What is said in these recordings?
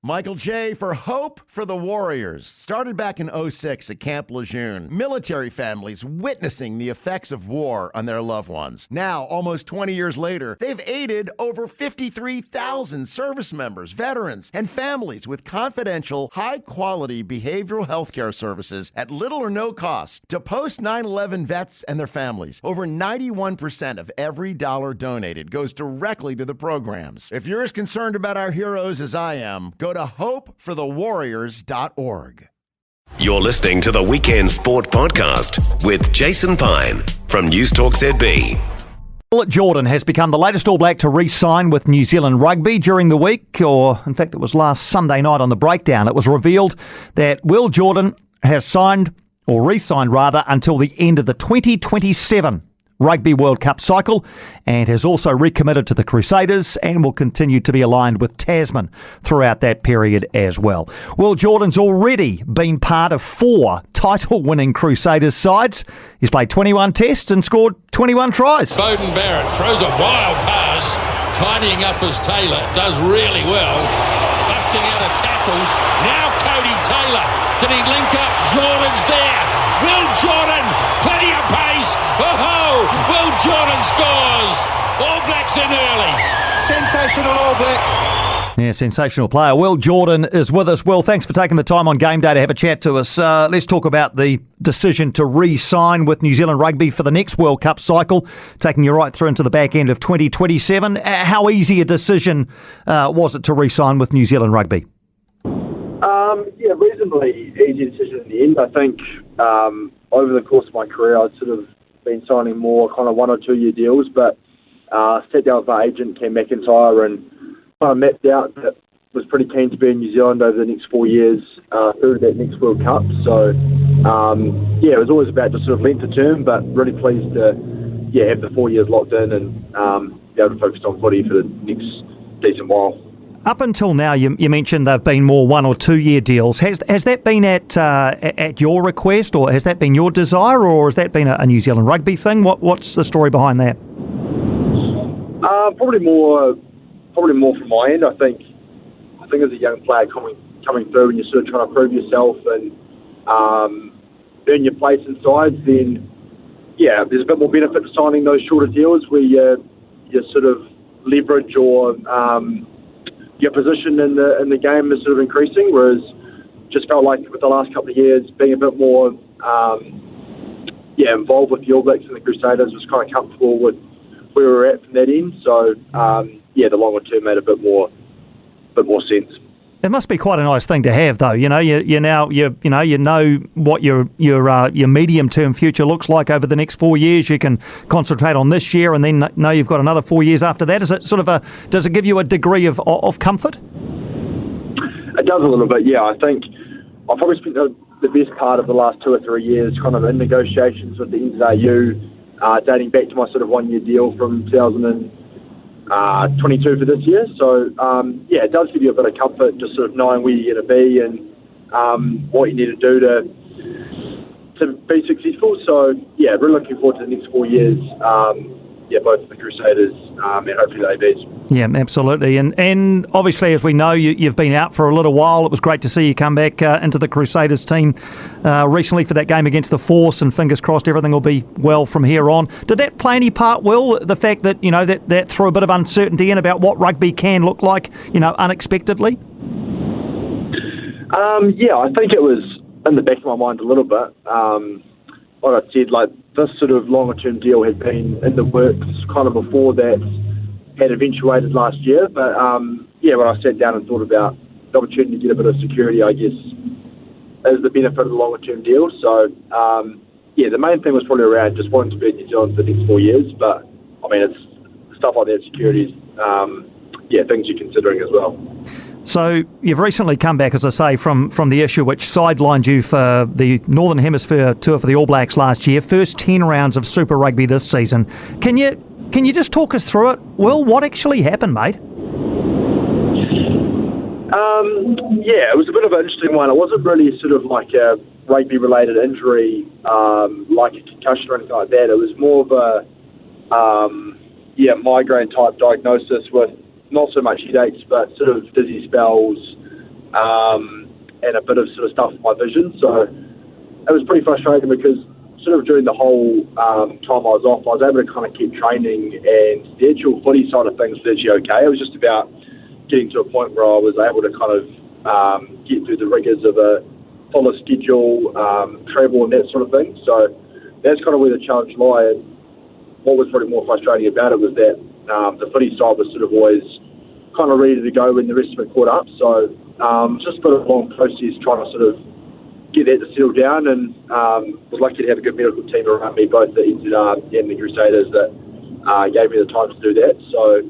Michael J. for Hope for the Warriors. Started back in '06 at Camp Lejeune. Military families witnessing the effects of war on their loved ones. Now, almost 20 years later, they've aided over 53,000 service members, veterans, and families with confidential, high-quality behavioral health care services at little or no cost to post 9/11 vets and their families. Over 91% of every dollar donated goes directly to the programs. If you're as concerned about our heroes as I am, go to hopeforthewarriors.org. You're listening to the Weekend Sport Podcast with Jason Pine from News Talk ZB. Will Jordan has become the latest All Black to re-sign with New Zealand Rugby during the week, or in fact it was last Sunday night on the breakdown. It was revealed that Will Jordan has signed, or re-signed rather, until the end of the 2027 Rugby World Cup cycle, and has also recommitted to the Crusaders and will continue to be aligned with Tasman throughout that period as well. Will Jordan's already been part of 4 title-winning Crusaders sides. He's played 21 tests and scored 21 tries. Bowden Barrett throws a wild pass, tidying up as Taylor does really well, busting out of tackles. Now Cody Taylor, can he link up? Jordan's there. Will Jordan, plenty of pace. Oh, Will Jordan scores. All Blacks in early. Sensational All Blacks. Yeah, sensational player. Will Jordan is with us. Will, thanks for taking the time on game day to have a chat to us. Let's talk about the decision to re-sign with New Zealand Rugby for the next World Cup cycle, taking you right through into the back end of 2027. How easy a decision was it to re-sign with New Zealand Rugby? Yeah, reasonably easy decision in the end. I think over the course of my career, I'd sort of been signing more kind of 1 or 2 year deals, but sat down with my agent, Ken McIntyre, and kind of mapped out that was pretty keen to be in New Zealand over the next 4 years through that next World Cup. So, it was always about just sort of length of term, but really pleased to have the 4 years locked in and be able to focus on footy for the next decent while. Up until now, you mentioned they've been more 1 or 2 year deals. Has that been at your request, or has that been your desire, or has that been a New Zealand Rugby thing? What's the story behind that? Probably more from my end. I think as a young player coming through and you're sort of trying to prove yourself and earn your place in sides, then there's a bit more benefit to signing those shorter deals where you sort of leverage your position in the game is sort of increasing, whereas just felt like with the last couple of years being a bit more involved with the All Blacks and the Crusaders was kind of comfortable with where we were at from that end. So the longer term made a bit more sense. It must be quite a nice thing to have, though. You know what your medium term future looks like over the next 4 years. You can concentrate on this year, and then know you've got another 4 years after that. Is it does it give you a degree of comfort? It does a little bit, yeah. I think I've probably spent the best part of the last 2 or 3 years kind of in negotiations with the NZRU, dating back to my sort of 1 year deal from 2022 for this year. So, it does give you a bit of comfort just sort of knowing where you're going to be and what you need to do to be successful. So, really looking forward to the next 4 years, both the Crusaders and hopefully the ABs. Yeah, absolutely. And obviously, as we know, you've been out for a little while. It was great to see you come back into the Crusaders team recently for that game against the Force, and fingers crossed everything will be well from here on. Did that play any part, Will, the fact that, that threw a bit of uncertainty in about what rugby can look like, unexpectedly? I think it was in the back of my mind a little bit. Like I said, this sort of longer-term deal had been in the works kind of before that had eventuated last year. But, when I sat down and thought about the opportunity to get a bit of security, I guess, is the benefit of the longer-term deal. So, the main thing was probably around just wanting to be in New Zealand for the next 4 years. But, it's stuff like that, securities, things you're considering as well. So you've recently come back, as I say, from the issue which sidelined you for the Northern Hemisphere tour for the All Blacks last year. First 10 rounds of Super Rugby this season. Can you just talk us through it? Will, what actually happened, mate? It was a bit of an interesting one. It wasn't really sort of like a rugby-related injury, like a concussion or anything like that. It was more of a migraine-type diagnosis with not so much headaches, but sort of dizzy spells, and a bit of sort of stuff with my vision. So it was pretty frustrating because sort of during the whole time I was off, I was able to kind of keep training, and the actual footy side of things was actually okay. It was just about getting to a point where I was able to kind of get through the rigours of a fuller schedule, travel and that sort of thing. So that's kind of where the challenge lay. And what was probably more frustrating about it was that the footy side was sort of always kind of ready to go when the rest of it caught up. So just a bit of a long process trying to sort of get that to settle down, and was lucky to have a good medical team around me, both the NZR and the Crusaders, that gave me the time to do that. So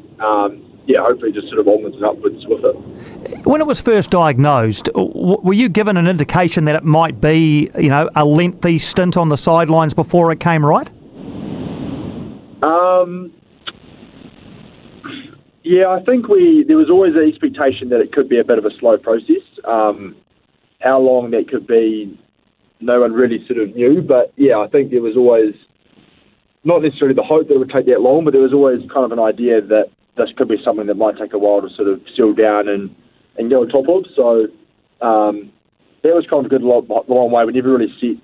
hopefully just sort of onwards and upwards with it. When it was first diagnosed, were you given an indication that it might be, a lengthy stint on the sidelines before it came right? I think there was always an expectation that it could be a bit of a slow process. How long that could be, no one really sort of knew. But I think there was always not necessarily the hope that it would take that long, but there was always kind of an idea that this could be something that might take a while to sort of settle down and go on top of. So that was kind of a good long way. We never really set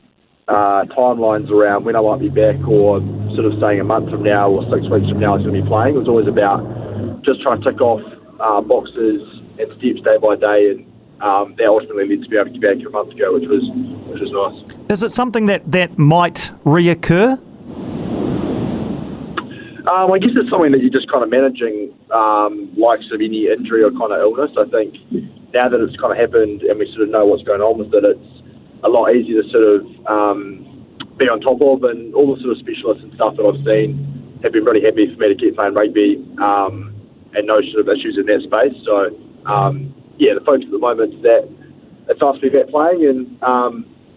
timelines around when I might be back, or sort of saying a month from now or 6 weeks from now I was going to be playing. It was always about just trying to tick off boxes and steps day by day, and that ultimately led to be able to get back a month ago, which was nice. Is it something that might reoccur? I guess it's something that you're just kind of managing, like sort of any injury or kind of illness. I think now that it's kind of happened and we sort of know what's going on with it, it's a lot easier to sort of be on top of, and all the sort of specialists and stuff that I've seen have been really happy for me to keep playing rugby and no sort of issues in that space. So the focus at the moment is that it's nice to be back playing, and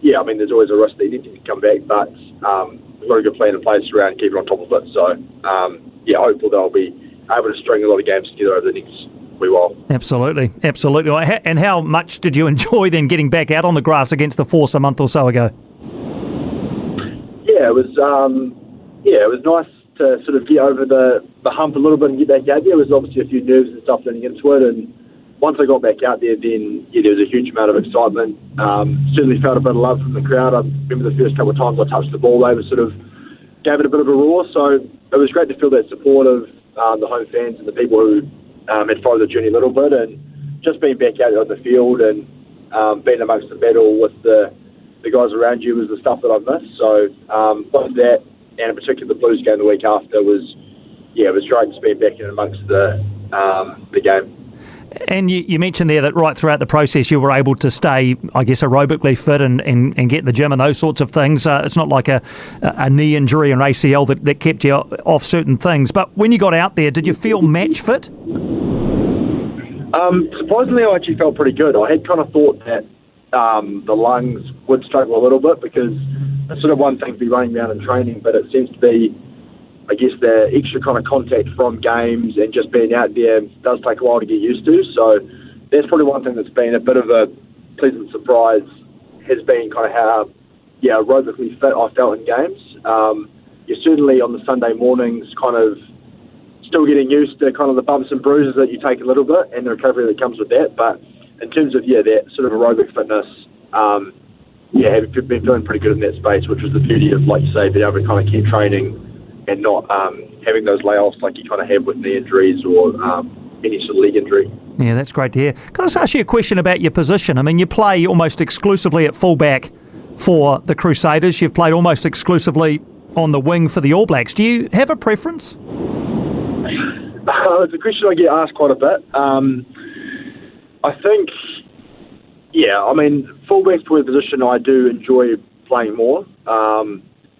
there's always a risk that you need to come back, but we've got a good plan in place around keeping on top of it. So hopeful that I'll be able to string a lot of games together over the next wee while. Absolutely. And how much did you enjoy then getting back out on the grass against the Force a month or so ago? It was nice to sort of get over the hump a little bit and get back out there. There was obviously a few nerves and stuff leading into it, and once I got back out there, then there was a huge amount of excitement. Certainly felt a bit of love from the crowd. I remember the first couple of times I touched the ball, they were sort of gave it a bit of a roar. So it was great to feel that support of the home fans and the people who had followed the journey a little bit, and just being back out on the field and being amongst the battle with the guys around you was the stuff that I've missed. So both that and in particular the Blues game the week after was great to be back in amongst the game. And you mentioned there that right throughout the process you were able to stay, I guess, aerobically fit and get the gym and those sorts of things. It's not like a knee injury or ACL that kept you off certain things. But when you got out there, did you feel match fit? Surprisingly, I actually felt pretty good. I had kind of thought that the lungs would struggle a little bit, because it's sort of one thing to be running around and training, but it seems to be, I guess, the extra kind of contact from games and just being out there does take a while to get used to. So that's probably one thing that's been a bit of a pleasant surprise, has been kind of how aerobically fit I felt in games. You're certainly on the Sunday mornings kind of still getting used to kind of the bumps and bruises that you take a little bit and the recovery that comes with that. But in terms of, that sort of aerobic fitness, have been feeling pretty good in that space, which was the beauty of, like you say, being able to kind of keep training and not having those layoffs like you kind of have with knee injuries or any sort of leg injury. Yeah, that's great to hear. Can I just ask you a question about your position? I mean, you play almost exclusively at fullback for the Crusaders. You've played almost exclusively on the wing for the All Blacks. Do you have a preference? It's a question I get asked quite a bit. I think, fullback's probably a position I do enjoy playing more.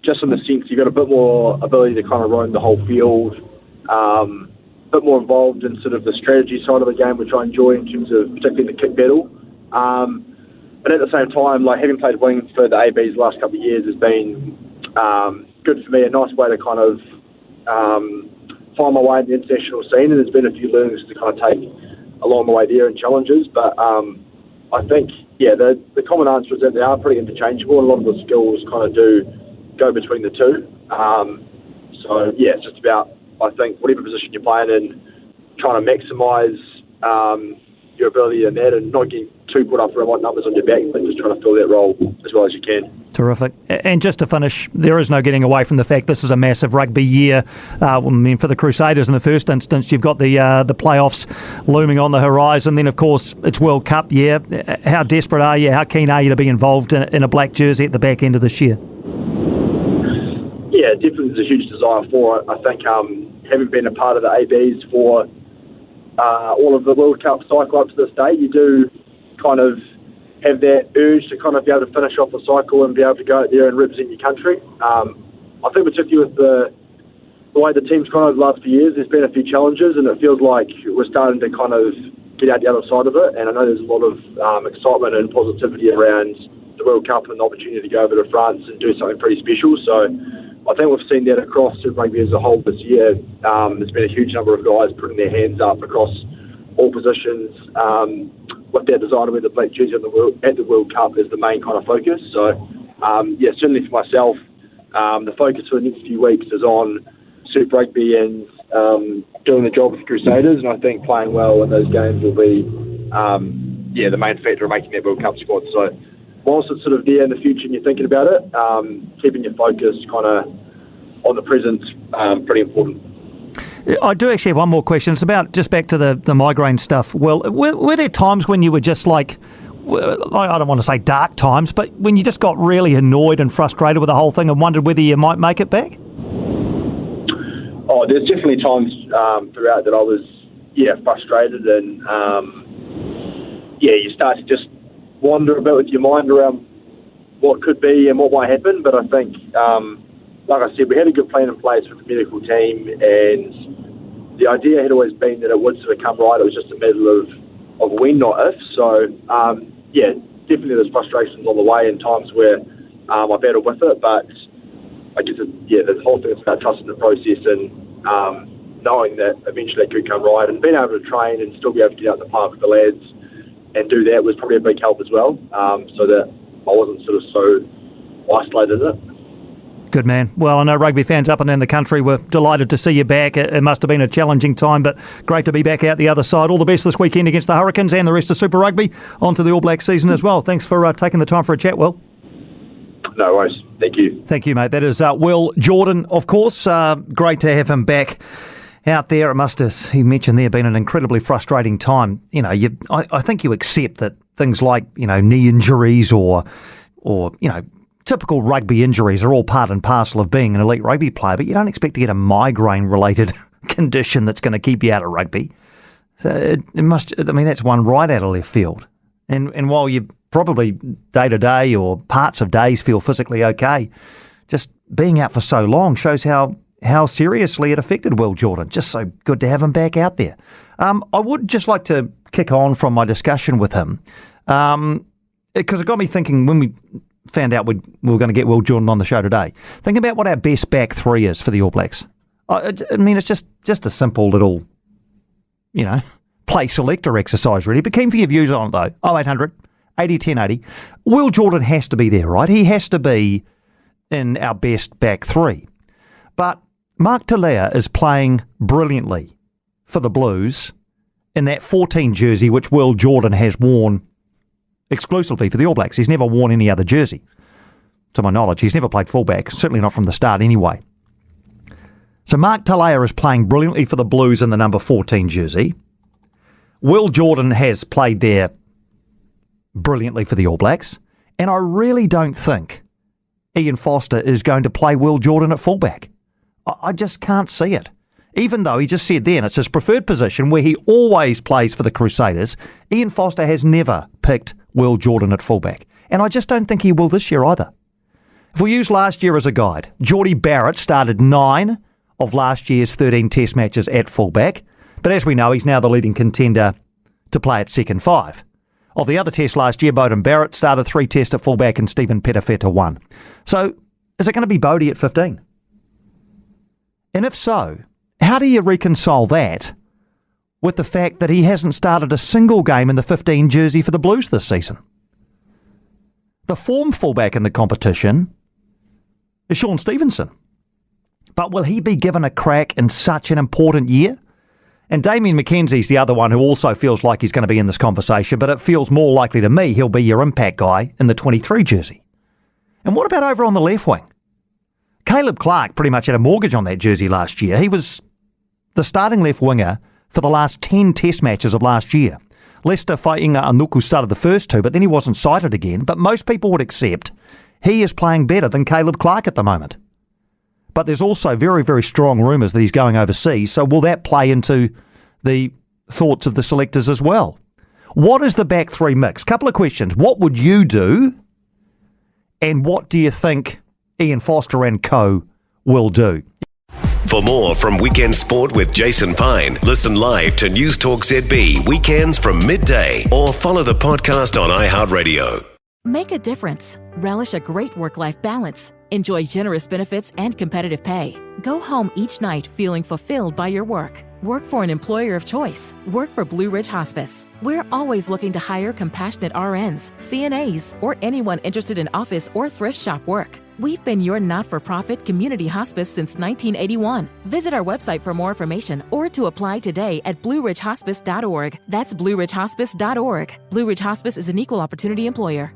Just in the sense you've got a bit more ability to kind of roam the whole field, a bit more involved in sort of the strategy side of the game, which I enjoy in terms of particularly the kick battle. But at the same time, like having played wing for the ABs the last couple of years has been good for me, a nice way to kind of find my way in the international scene, and there's been a few learnings to kind of take along the way there and challenges. But I think, the common answer is that they are pretty interchangeable, and a lot of the skills kind of do go between the two. It's just about, I think, whatever position you're playing in, trying to maximise your ability in that and not getting too caught up around what numbers on your back, but just trying to fill that role as well as you can. Terrific. And just to finish, there is no getting away from the fact this is a massive rugby year. For the Crusaders in the first instance, you've got the playoffs looming on the horizon. Then, of course, it's World Cup year. How desperate are you? How keen are you to be involved in a black jersey at the back end of this year? Yeah, definitely there's a huge desire for it. I think having been a part of the ABs for all of the World Cup cycle up to this day, you do kind of have that urge to kind of be able to finish off the cycle and be able to go out there and represent your country. I think particularly with the way the team's gone over the last few years, there's been a few challenges, and it feels like we're starting to kind of get out the other side of it. And I know there's a lot of excitement and positivity around the World Cup and the opportunity to go over to France and do something pretty special. So I think we've seen that across Super Rugby as a whole this year. There's been a huge number of guys putting their hands up across all positions with that desire to wear the black jersey at the World Cup is the main kind of focus. So, certainly for myself, the focus for the next few weeks is on Super Rugby and doing the job with the Crusaders, and I think playing well in those games will be the main factor of making that World Cup squad. So whilst it's sort of there in the future and you're thinking about it, keeping your focus kind of on the present, pretty important. I do actually have one more question. It's about just back to the migraine stuff. Well, were there times when you were just like, I don't want to say dark times, but when you just got really annoyed and frustrated with the whole thing and wondered whether you might make it back? Oh, there's definitely times throughout that I was, frustrated and, you start to just wander a bit with your mind around what could be and what might happen. But I think, like I said, we had a good plan in place with the medical team, and the idea had always been that it would sort of come right. It was just a matter of when, not if. So, definitely there's frustrations on the way and times where I battled with it. But I guess, the whole thing is about trusting the process and knowing that eventually it could come right, and being able to train and still be able to get out in the park with the lads and do that was probably a big help as well, so that I wasn't sort of so isolated in it. Good man. Well, I know rugby fans up and down the country were delighted to see you back. It must have been a challenging time, but great to be back out the other side. All the best this weekend against the Hurricanes and the rest of Super Rugby. On to the All Black season as well. Thanks for taking the time for a chat, Will. No worries. Thank you. Thank you, mate. That is Will Jordan, of course. Great to have him back out there. It must have, he mentioned there, been an incredibly frustrating time. I think you accept that things like, knee injuries or typical rugby injuries are all part and parcel of being an elite rugby player, but you don't expect to get a migraine-related condition that's going to keep you out of rugby. So it must, that's one right out of left field. And while you probably day-to-day or parts of days feel physically okay, just being out for so long shows how seriously it affected Will Jordan. Just so good to have him back out there. I would just like to kick on from my discussion with him, because it got me thinking when we found out we were going to get Will Jordan on the show today. Think about what our best back three is for the All Blacks. It's just a simple little, play selector exercise, really. But keen for your views on it, though. 0800 80 10 80. Will Jordan has to be there, right? He has to be in our best back three. But Mark Talea is playing brilliantly for the Blues in that 14 jersey, which Will Jordan has worn exclusively for the All Blacks. He's never worn any other jersey. To my knowledge, he's never played fullback, certainly not from the start anyway. So Mark Talea is playing brilliantly for the Blues in the number 14 jersey. Will Jordan has played there brilliantly for the All Blacks. And I really don't think Ian Foster is going to play Will Jordan at fullback. I just can't see it. Even though he just said then it's his preferred position where he always plays for the Crusaders, Ian Foster has never picked Will Jordan at fullback. And I just don't think he will this year either. If we use last year as a guide, Geordie Barrett started 9 of last year's 13 test matches at fullback. But as we know, he's now the leading contender to play at second 5. Of the other tests last year, Beauden Barrett started 3 tests at fullback and Stephen Petafeta 1. So is it going to be Bodie at 15? And if so, how do you reconcile that with the fact that he hasn't started a single game in the 15 jersey for the Blues this season? The form fullback in the competition is Sean Stevenson. But will he be given a crack in such an important year? And Damien McKenzie's the other one who also feels like he's going to be in this conversation, but it feels more likely to me he'll be your impact guy in the 23 jersey. And what about over on the left wing? Caleb Clark pretty much had a mortgage on that jersey last year. He was the starting left winger for the last 10 test matches of last year. Lester Fainga Anuku started the first 2, but then he wasn't cited again. But most people would accept he is playing better than Caleb Clark at the moment. But there's also very, very strong rumours that he's going overseas. So will that play into the thoughts of the selectors as well? What is the back three mix? Couple of questions. What would you do? And what do you think Ian Foster and co will do? For more from Weekend Sport with Jason Pine, listen live to News Talk ZB weekends from midday or follow the podcast on iHeartRadio. Make a difference. Relish a great work-life balance. Enjoy generous benefits and competitive pay. Go home each night feeling fulfilled by your work. Work for an employer of choice. Work for Blue Ridge Hospice. We're always looking to hire compassionate RNs, CNAs, or anyone interested in office or thrift shop work. We've been your not-for-profit community hospice since 1981. Visit our website for more information or to apply today at blueridgehospice.org. That's blueridgehospice.org. Blue Ridge Hospice is an equal opportunity employer.